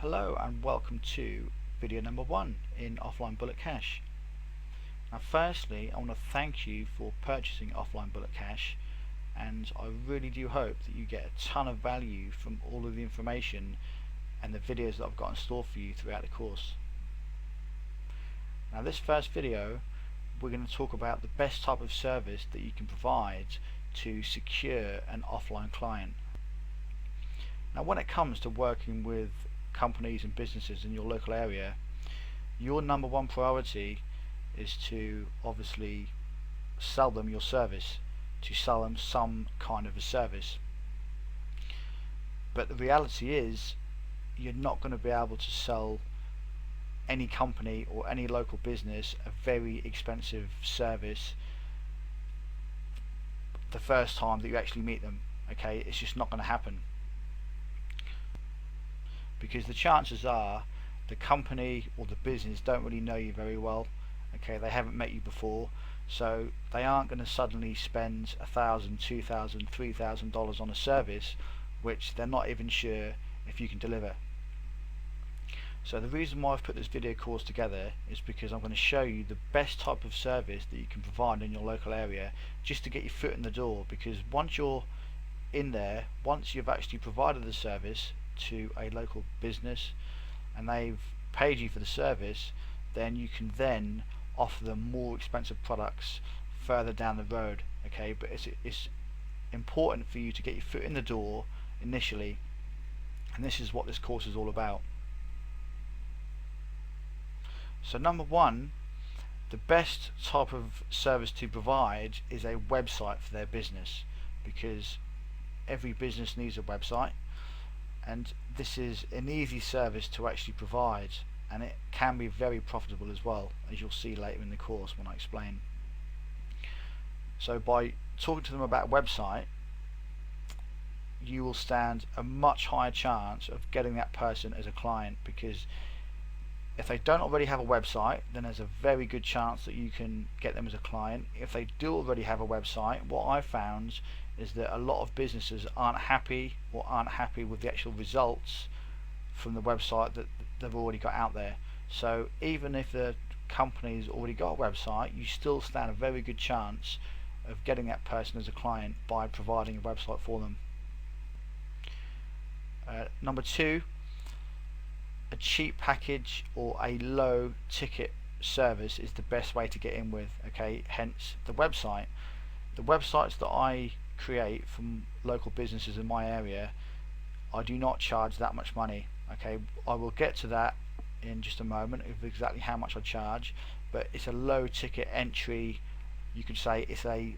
Hello and welcome to video number 1 in Offline Bullet Cash. Now firstly, I want to thank you for purchasing Offline Bullet Cash, and I really do hope that you get a ton of value from all of the information and the videos that I've got in store for you throughout the course. Now this first video, we're going to talk about the best type of service that you can provide to secure an offline client. Now when it comes to working with companies and businesses in your local area, your number one priority is to obviously sell them your service, to sell them some kind of a service. But the reality is you're not going to be able to sell any company or any local business a very expensive service the first time that you actually meet them. Okay, it's just not going to happen, because the chances are the company or the business don't really know you very well. Okay, they haven't met you before, so they aren't going to suddenly spend $1,000, $2,000, $3,000 on a service which they're not even sure if you can deliver. So the reason why I've put this video course together is because I'm going to show you the best type of service that you can provide in your local area, just to get your foot in the door. Because once you're in there, once you've actually provided the service to a local business and they've paid you for the service, then you can then offer them more expensive products further down the road. Okay, but it's important for you to get your foot in the door initially, and this is what this course is all about. So number one, the best type of service to provide is a website for their business, because every business needs a website, and this is an easy service to actually provide, and it can be very profitable as well, as you'll see later in the course when I explain. So by talking to them about a website, you will stand a much higher chance of getting that person as a client, because if they don't already have a website, then there's a very good chance that you can get them as a client. If they do already have a website, what I found is that a lot of businesses aren't happy with the actual results from the website that they've already got out there. So even if the company's already got a website, you still stand a very good chance of getting that person as a client by providing a website for them. Number two, a cheap package or a low ticket service is the best way to get in with. Okay, hence the website. The websites that I create from local businesses in my area, I do not charge that much money. Okay, I will get to that in just a moment of exactly how much I charge, but it's a low ticket entry, you could say it's a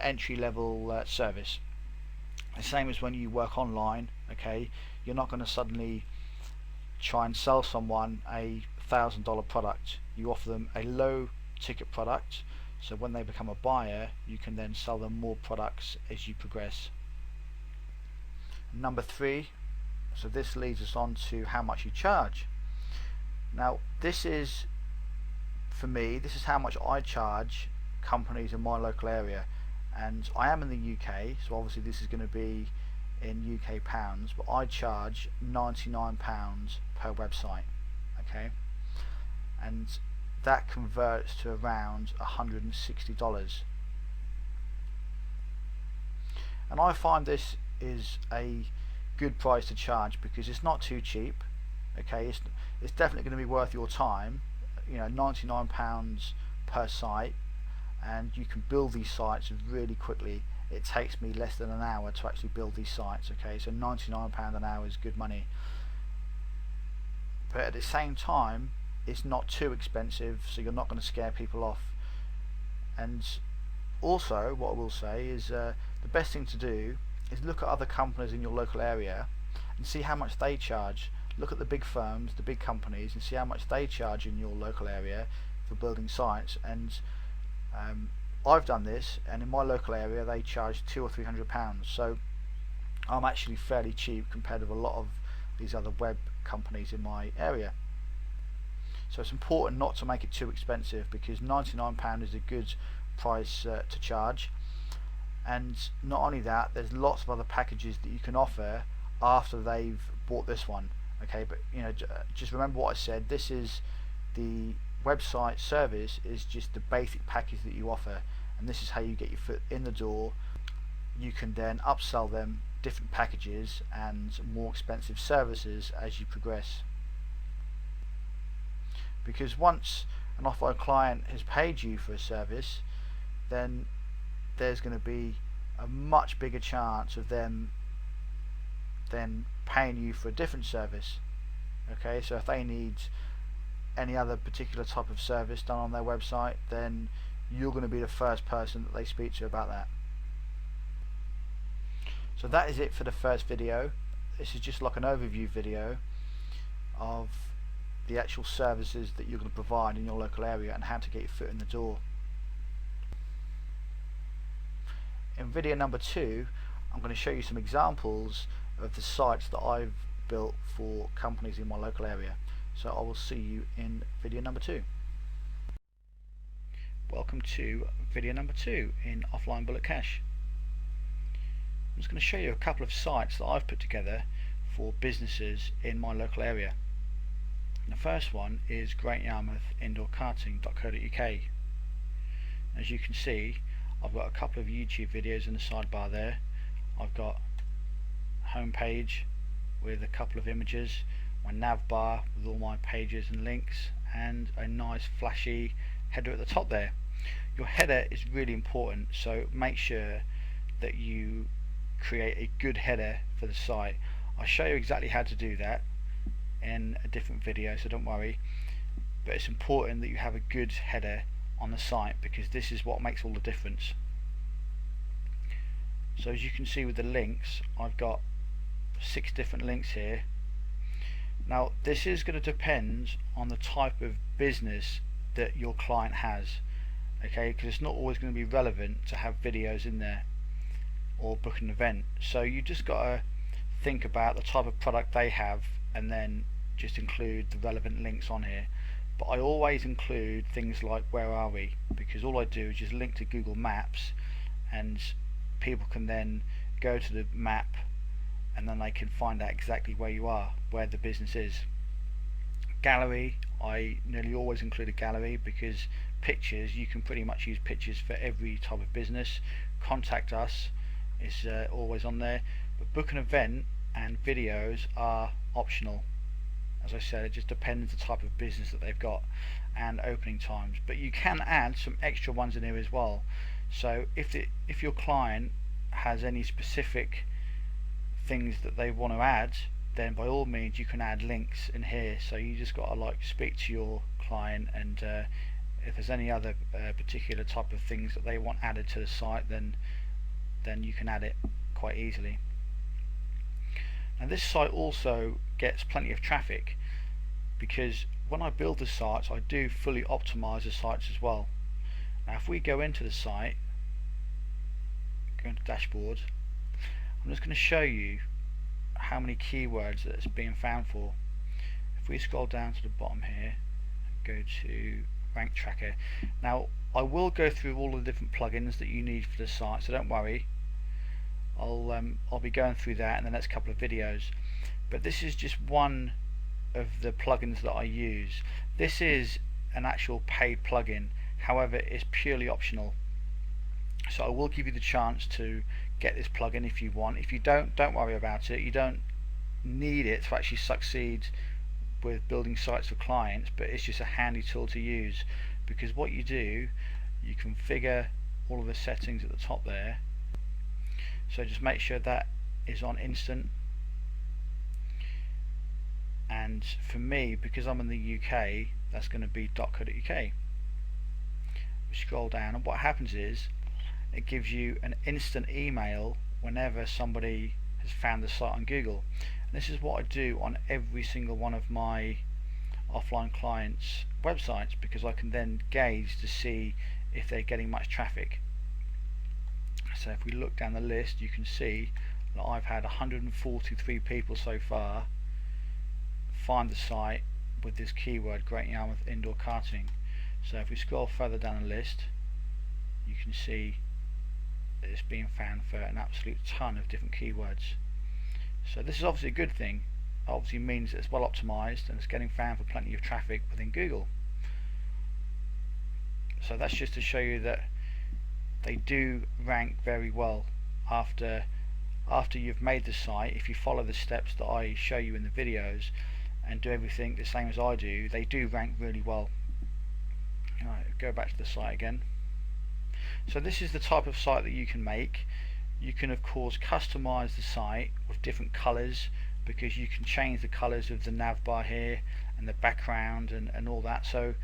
entry level service. The same as when you work online. Okay, you're not going to suddenly try and sell someone a $1,000 product. You offer them a low ticket product, so when they become a buyer, you can then sell them more products as you progress. Number three, so this leads us on to how much you charge. Now this is, for me, this is how much I charge companies in my local area, and I am in the UK, so obviously this is going to be in UK pounds, but I charge £99 per website. Okay, and that converts to around $160, and I find this is a good price to charge because it's not too cheap. Okay, it's definitely going to be worth your time. You know, £99 per site, and you can build these sites really quickly. It takes me less than an hour to actually build these sites. Okay, so £99 an hour is good money, but at the same time it's not too expensive, so you're not going to scare people off. And also what I will say is the best thing to do is look at other companies in your local area and see how much they charge. Look at the big firms, the big companies, and see how much they charge in your local area for building sites. And I've done this, and in my local area they charge £200 or £300, so I'm actually fairly cheap compared with a lot of these other web companies in my area. So it's important not to make it too expensive, because £99 is a good price to charge. And not only that, there's lots of other packages that you can offer after they've bought this one. Okay, but just remember what I said. This is the website service is just the basic package that you offer, and this is how you get your foot in the door. You can then upsell them different packages and more expensive services as you progress, because once an offline client has paid you for a service, then there's going to be a much bigger chance of them then paying you for a different service. Okay, so if they need any other particular type of service done on their website, then you're going to be the first person that they speak to about that. So that is it for the first video. This is just like an overview video of the actual services that you're going to provide in your local area and how to get your foot in the door. In video number 2, I'm going to show you some examples of the sites that I've built for companies in my local area. So I will see you in video number 2. Welcome to video number 2 in Offline Bullet Cash. I'm just going to show you a couple of sites that I've put together for businesses in my local area. The first one is Great Yarmouth Indoor Karting.co.uk. As you can see, I've got a couple of YouTube videos in the sidebar there. I've got a home page with a couple of images, my nav bar with all my pages and links, and a nice flashy header at the top there. Your header is really important, so make sure that you create a good header for the site. I'll show you exactly how to do that in a different video, so don't worry, but it's important that you have a good header on the site, because this is what makes all the difference. So as you can see with the links, I've got 6 different links here. Now this is going to depend on the type of business that your client has, okay, because it's not always going to be relevant to have videos in there or book an event. So you just got to think about the type of product they have and then just include the relevant links on here. But I always include things like where are we, because all I do is just link to Google Maps, and people can then go to the map and then they can find out exactly where you are, where the business is. Gallery, I nearly always include a gallery, because pictures, you can pretty much use pictures for every type of business. Contact us is always on there, but book an event and videos are optional. As I said, it just depends the type of business that they've got and opening times, but you can add some extra ones in here as well. So if your client has any specific things that they want to add, then by all means you can add links in here. So you just got to speak to your client, and if there's any other particular type of things that they want added to the site, then you can add it quite easily. And this site also gets plenty of traffic, because when I build the sites, I do fully optimize the sites as well. Now if we go into the site, go into dashboard, I'm just going to show you how many keywords that it's being found for. If we scroll down to the bottom here and go to rank tracker, now I will go through all the different plugins that you need for the site, so don't worry. I'll be going through that in the next couple of videos, but this is just one of the plugins that I use. This is an actual paid plugin, however it's purely optional, so I will give you the chance to get this plugin if you want. If you don't worry about it. You don't need it to actually succeed with building sites for clients, but it's just a handy tool to use, because what you do, you configure all of the settings at the top there. So just make sure that is on instant, and for me, because I'm in the UK, that's going to be .co.uk. We scroll down, and what happens is it gives you an instant email whenever somebody has found the site on Google. And this is what I do on every single one of my offline clients' websites, because I can then gauge to see if they're getting much traffic. So if we look down the list, you can see that I've had 143 people so far find the site with this keyword, Great Yarmouth Indoor Karting. So if we scroll further down the list, you can see that it's being found for an absolute ton of different keywords. So this is obviously a good thing. obviously means that it's well optimized and it's getting found for plenty of traffic within Google. So that's just to show you that they do rank very well after you've made the site. If you follow the steps that I show you in the videos and do everything the same as I do, they do rank really well. Alright, go back to the site again. So this is the type of site that you can make. You can of course customize the site with different colors, because you can change the colors of the nav bar here and the background and all that. So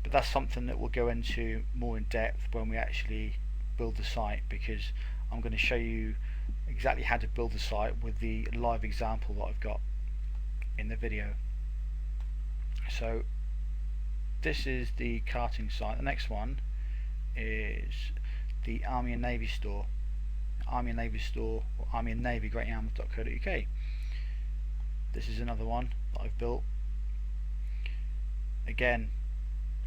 but that's something that we'll go into more in depth when we actually build the site, because I'm going to show you exactly how to build the site with the live example that I've got in the video. So this is the karting site. The next one is the Army and Navy store. Army and Navy store, or Army and Navy greatyarmouth.co.uk. This is another one that I've built. Again,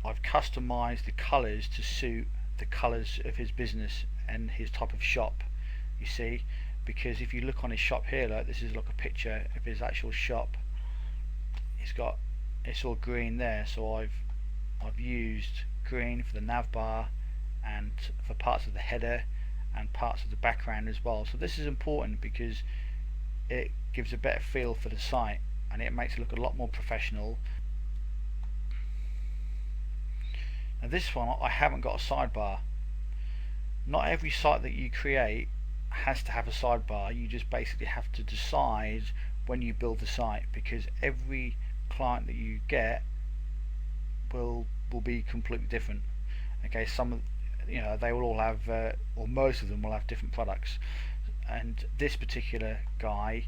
I've customized the colors to suit the colors of his business and his type of shop, you see, because if you look on his shop here, like this is like a picture of his actual shop. It's all green there, so I've used green for the nav bar and for parts of the header and parts of the background as well. So this is important because it gives a better feel for the site and it makes it look a lot more professional. Now this one, I haven't got a sidebar. Not every site that you create has to have a sidebar. You just basically have to decide when you build the site, because every client that you get will be completely different. Okay, some, you know, they will all have or most of them will have different products, and this particular guy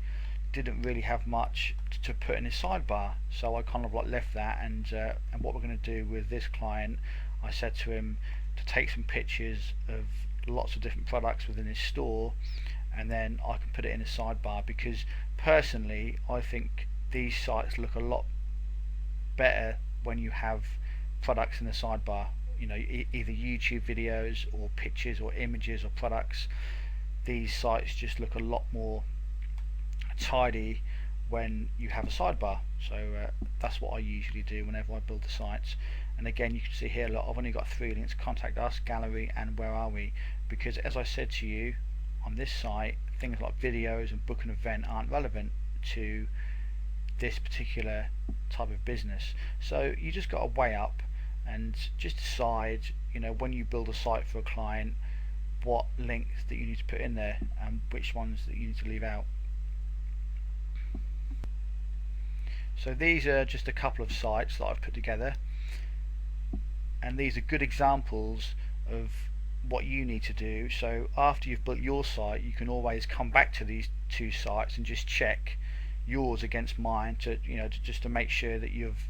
didn't really have much to put in his sidebar, so I kind of like left that, and what we're going to do with this client, I said to him to take some pictures of lots of different products within his store, and then I can put it in a sidebar, because personally I think these sites look a lot better when you have products in the sidebar. You know, either YouTube videos or pictures or images or products. These sites just look a lot more tidy when you have a sidebar. So that's what I usually do whenever I build the sites. And again, you can see here, look, I've only got 3 links: contact us, gallery, and where are we, because as I said to you, on this site things like videos and book an event aren't relevant to this particular type of business. So you just got to weigh up and just decide, you know, when you build a site for a client, what links that you need to put in there and which ones that you need to leave out. So these are just a couple of sites that I've put together, and these are good examples of what you need to do. So after you've built your site, you can always come back to these 2 sites and just check yours against mine to, you know, just to make sure that you've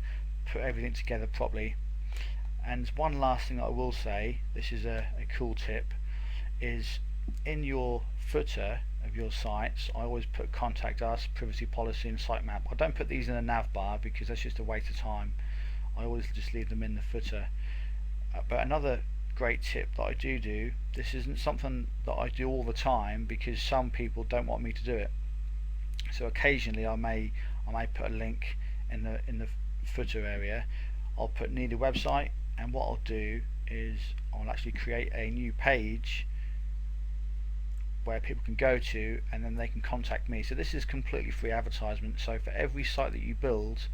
put everything together properly. And one last thing that I will say, this is a cool tip, is in your footer of your sites, I always put contact us, privacy policy, and sitemap. I don't put these in a nav bar because that's just a waste of time. I always just leave them in the footer. But another great tip that I do, this isn't something that I do all the time because some people don't want me to do it. So occasionally I may put a link in the footer area. I'll put need a website, and what I'll do is I'll actually create a new page where people can go to, and then they can contact me. So this is completely free advertisement. So for every site that you build,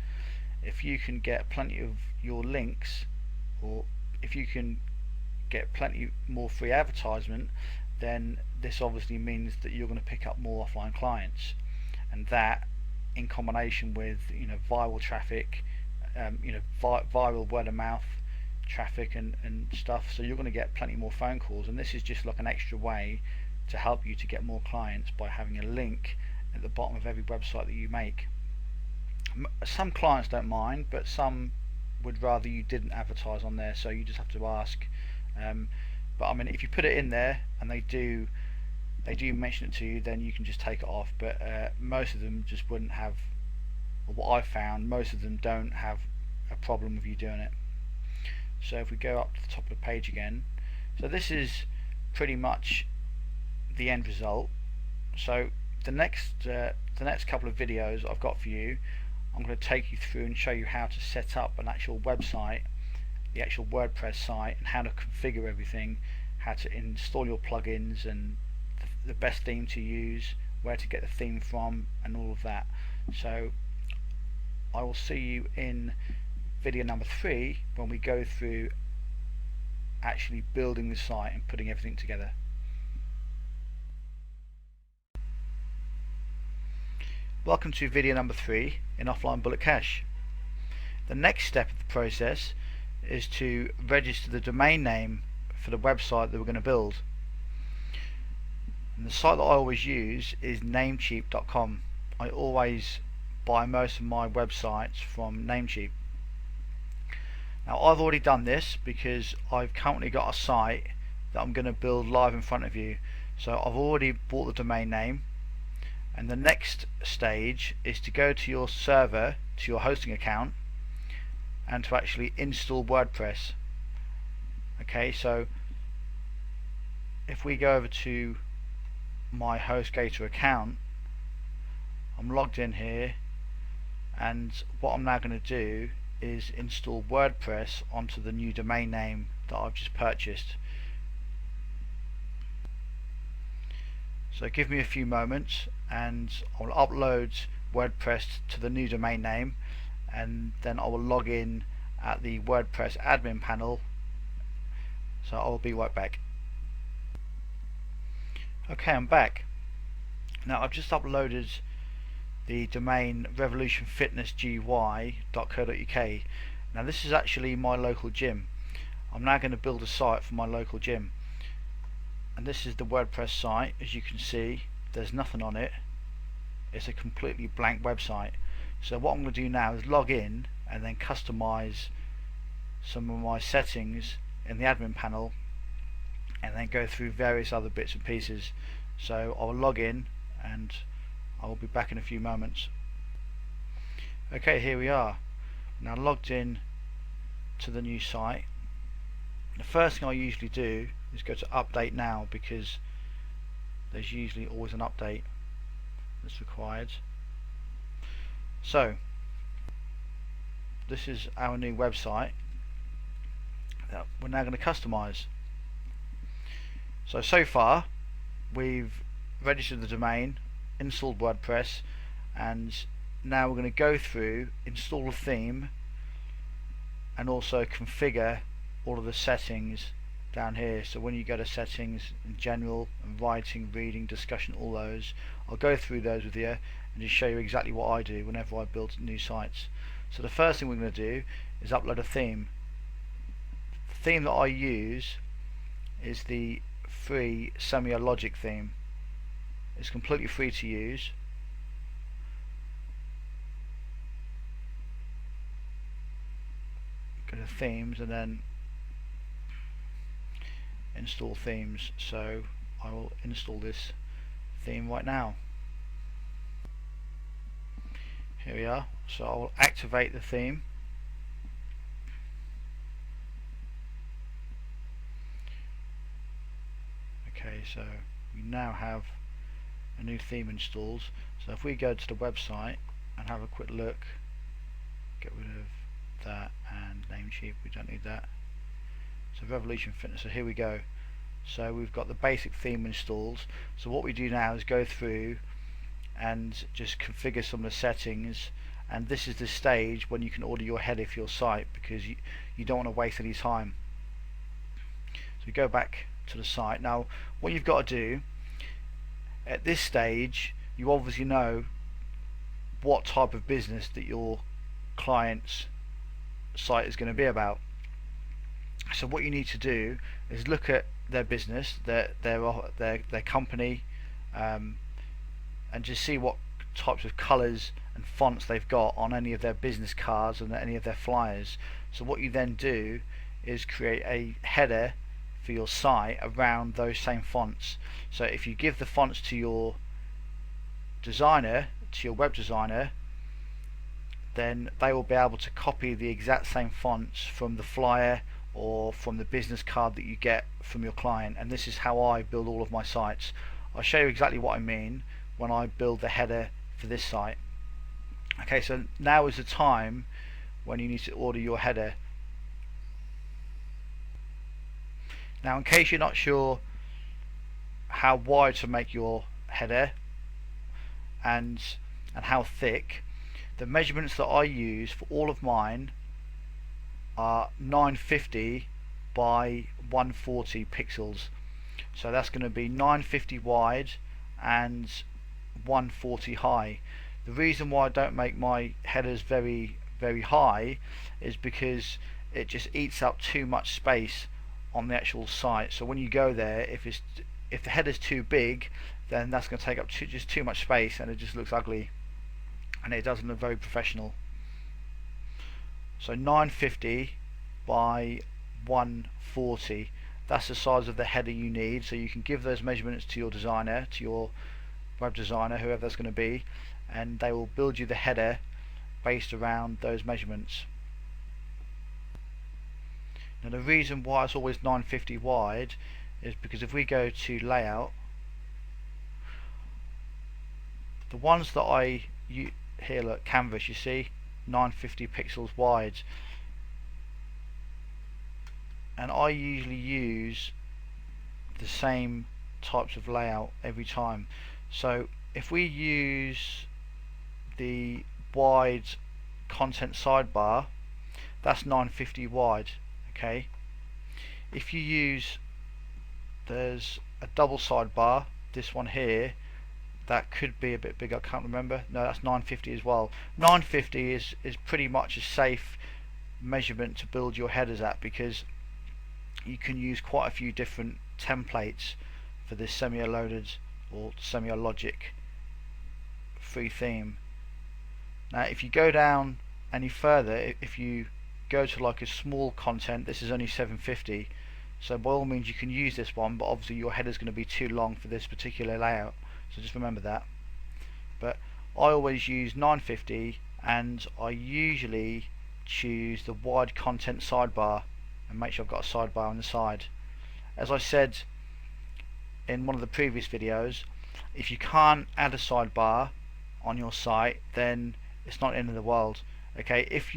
if you can get plenty of your links, or if you can get plenty more free advertisement, then this obviously means that you're going to pick up more offline clients, and that in combination with, you know, viral traffic, you know, viral word of mouth traffic and stuff, so you're going to get plenty more phone calls. And this is just like an extra way to help you to get more clients by having a link at the bottom of every website that you make. Some clients don't mind, but some would rather you didn't advertise on there, so you just have to ask. But I mean, if you put it in there and they do mention it to you, then you can just take it off. But most of them just wouldn't have, or what I've found, most of them don't have a problem with you doing it. So if we go up to the top of the page again, so this is pretty much the end result. So the next couple of videos I've got for you, I'm going to take you through and show you how to set up an actual website, the actual WordPress site, and how to configure everything, how to install your plugins, and the best theme to use, where to get the theme from, and all of that. So I will see you in video number 3 when we go through actually building the site and putting everything together. Welcome to video number 3 in Offline Bullet Cash. The next step of the process is to register the domain name for the website that we're going to build. And the site that I always use is namecheap.com. I always buy most of my websites from Namecheap. Now I've already done this because I've currently got a site that I'm going to build live in front of you. So I've already bought the domain name, and the next stage is to go to your server, to your hosting account, and to actually install WordPress. Okay, so if we go over to my HostGator account, I'm logged in here, and what I'm now going to do is install WordPress onto the new domain name that I've just purchased. So give me a few moments and I'll upload WordPress to the new domain name, and then I will log in at the WordPress admin panel. So I'll be right back. Okay, I'm back. Now I've just uploaded the domain revolutionfitnessgy.co.uk. Now this is actually my local gym. I'm now going to build a site for my local gym, and this is the WordPress site. As you can see, there's nothing on it. It's a completely blank website. So what I'm going to do now is log in and then customize some of my settings in the admin panel, and then go through various other bits and pieces. So I'll log in and I will be back in a few moments. Okay, here we are. Now logged in to the new site. The first thing I usually do is go to update now, because there's usually always an update that's required. So this is our new website that we're now going to customize. So far we've registered the domain, installed WordPress, and now we're going to go through, install a theme, and also configure all of the settings down here. So when you go to settings in general, and writing, reading, discussion, all those, I'll go through those with you and just show you exactly what I do whenever I build new sites. So the first thing we're going to do is upload a theme. The theme that I use is the free Logic theme. It's completely free to use. Go to themes and then install themes. So I will install this theme right now. Here we are. So I will activate the theme. Okay, so we now have a new theme installed. So if we go to the website and have a quick look, get rid of that and Namecheap, we don't need that. So Revolution Fitness, so here we go. So we've got the basic theme installed. So what we do now is go through and just configure some of the settings, and this is the stage when you can order your header for your site, because you don't want to waste any time. So we go back to the site. Now what you've got to do at this stage, you obviously know what type of business that your client's site is going to be about. So what you need to do is look at their business, their company, and just see what types of colours and fonts they've got on any of their business cards and any of their flyers. So what you then do is create a header for your site around those same fonts. So if you give the fonts to your designer, to your web designer, then they will be able to copy the exact same fonts from the flyer or from the business card that you get from your client. And this is how I build all of my sites. I'll show you exactly what I mean when I build the header for this site. Okay, so now is the time when you need to order your header. Now, in case you're not sure how wide to make your header and how thick, the measurements that I use for all of mine are 950 by 140 pixels. So that's going to be 950 wide and 140 high. The reason why I don't make my headers very high is because it just eats up too much space on the actual site. So when you go there, if the header's too big, then that's going to take up just too much space, and it just looks ugly, and it doesn't look very professional. So 950 by 140, that's the size of the header you need. So you can give those measurements to your designer, to your web designer, whoever that's going to be, and they will build you the header based around those measurements. Now, the reason why it's always 950 wide is because if we go to layout, the ones that here, look, canvas, you see 950 pixels wide, and I usually use the same types of layout every time. So if we use the wide content sidebar, that's 950 wide. Okay, if you use, there's a double sidebar, this one here, that could be a bit bigger, I can't remember. No, that's 950 as well. 950 is pretty much a safe measurement to build your headers at, because you can use quite a few different templates for this semi-loaded or semi-logic free theme. Now if you go down any further, if you go to like a small content, this is only 750, so by all means you can use this one, but obviously your header is going to be too long for this particular layout, so just remember that. But I always use 950, and I usually choose the wide content sidebar and make sure I've got a sidebar on the side. As I said in one of the previous videos, if you can't add a sidebar on your site, then it's not the end of the world. Okay, if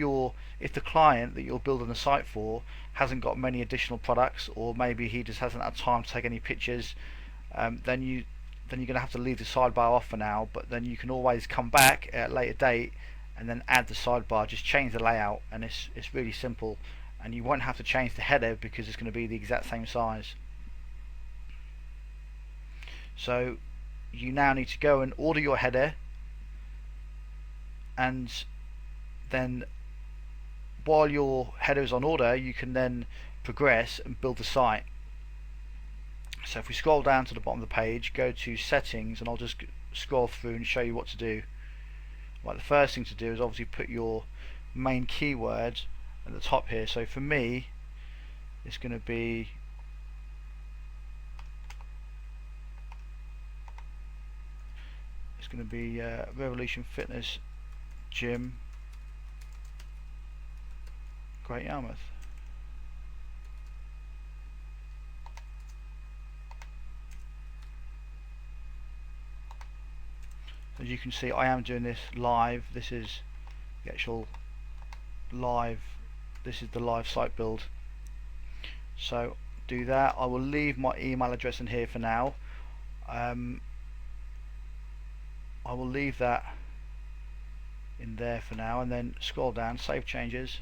the client that you're building the site for hasn't got many additional products, or maybe he just hasn't had time to take any pictures, then you're going to have to leave the sidebar off for now. But then you can always come back at a later date and then add the sidebar. Just change the layout, and it's really simple, and you won't have to change the header because it's going to be the exact same size. So you now need to go and order your header, and then while your header is on order, you can then progress and build the site. So if we scroll down to the bottom of the page, go to settings, and I'll just scroll through and show you what to do. Right, the first thing to do is obviously put your main keyword at the top here. So for me, it's going to be Revolution Fitness Gym, Great Yarmouth. As you can see, I am doing this live. This is the actual live, this is the live site build. So do that. I will leave my email address in here for now. I will leave that in there for now, and then scroll down, save changes.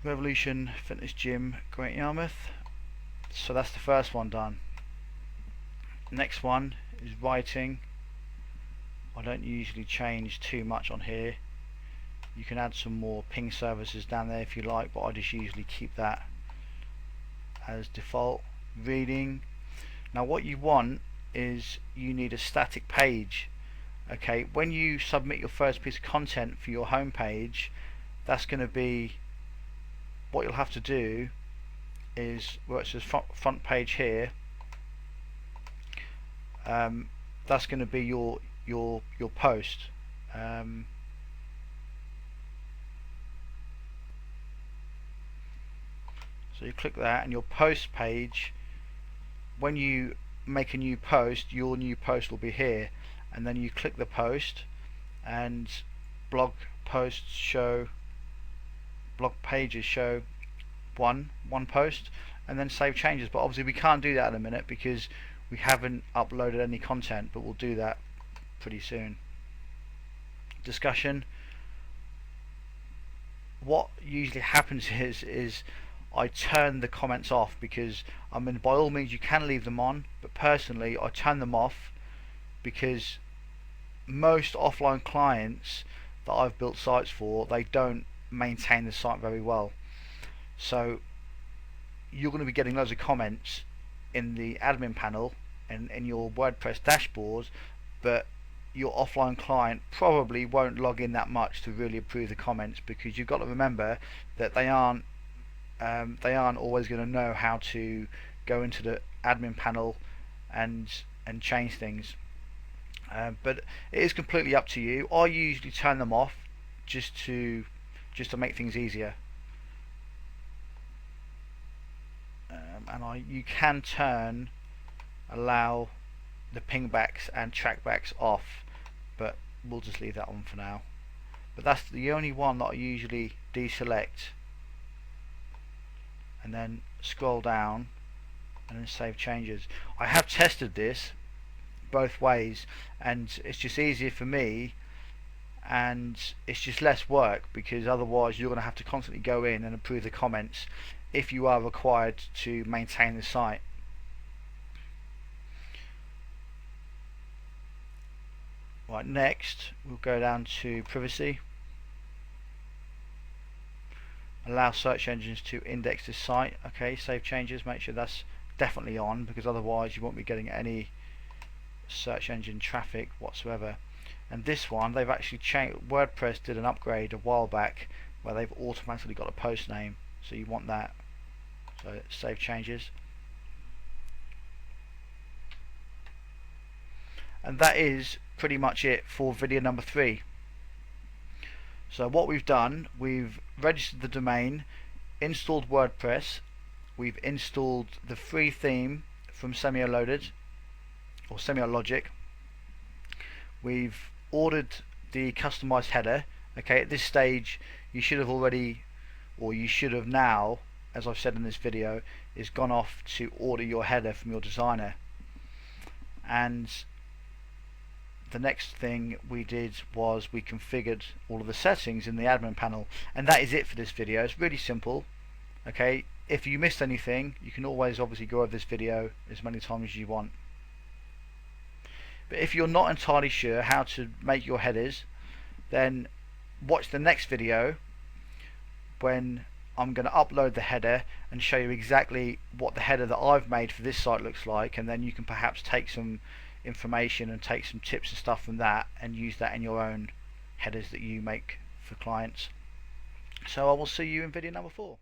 Revolution Fitness Gym, Great Yarmouth. So that's the first one done. Next one is writing. I don't usually change too much on here. You can add some more ping services down there if you like, but I just usually keep that as default. Reading. Now what you want is, you need a static page. Okay, when you submit your first piece of content for your home page, that's going to be what you'll have to do is, where it says front page here, that's going to be your post. So you click that, and your post page, when you make a new post, your new post will be here, and then you click the post, and blog posts show, blog pages show one post, and then save changes. But obviously we can't do that at the minute because we haven't uploaded any content, but we'll do that pretty soon. Discussion. What usually happens is I turn the comments off, because I mean, by all means you can leave them on, but personally I turn them off because most offline clients that I've built sites for, they don't maintain the site very well. So you're going to be getting loads of comments in the admin panel and in your WordPress dashboard, but your offline client probably won't log in that much to really approve the comments, because you've got to remember that they aren't always going to know how to go into the admin panel and change things. But it is completely up to you. I usually turn them off just to make things easier. And you can allow the pingbacks and trackbacks off, but we'll just leave that on for now. But that's the only one that I usually deselect, and then scroll down and then save changes. I have tested this both ways, and it's just easier for me, and it's just less work, because otherwise you're going to have to constantly go in and approve the comments if you are required to maintain the site. Right, next we'll go down to privacy. Allow search engines to index this site. Okay, save changes, make sure that's definitely on, because otherwise you won't be getting any search engine traffic whatsoever. And this one, they've actually changed. WordPress did an upgrade a while back where they've automatically got a post name, so you want that. So save changes. And that is pretty much it for video number 3. So what we've done, we've registered the domain, installed WordPress, we've installed the free theme from Semi-Loaded or Semi-Logic, we've ordered the customized header. Okay, at this stage you should have already, or you should have now, as I've said in this video, is gone off to order your header from your designer. And the next thing we did was we configured all of the settings in the admin panel, and that is it for this video. It's really simple. Okay, if you missed anything, you can always obviously go over this video as many times as you want. But if you're not entirely sure how to make your headers, then watch the next video when I'm going to upload the header and show you exactly what the header that I've made for this site looks like, and then you can perhaps take some information and take some tips and stuff from that and use that in your own headers that you make for clients. So I will see you in video number 4.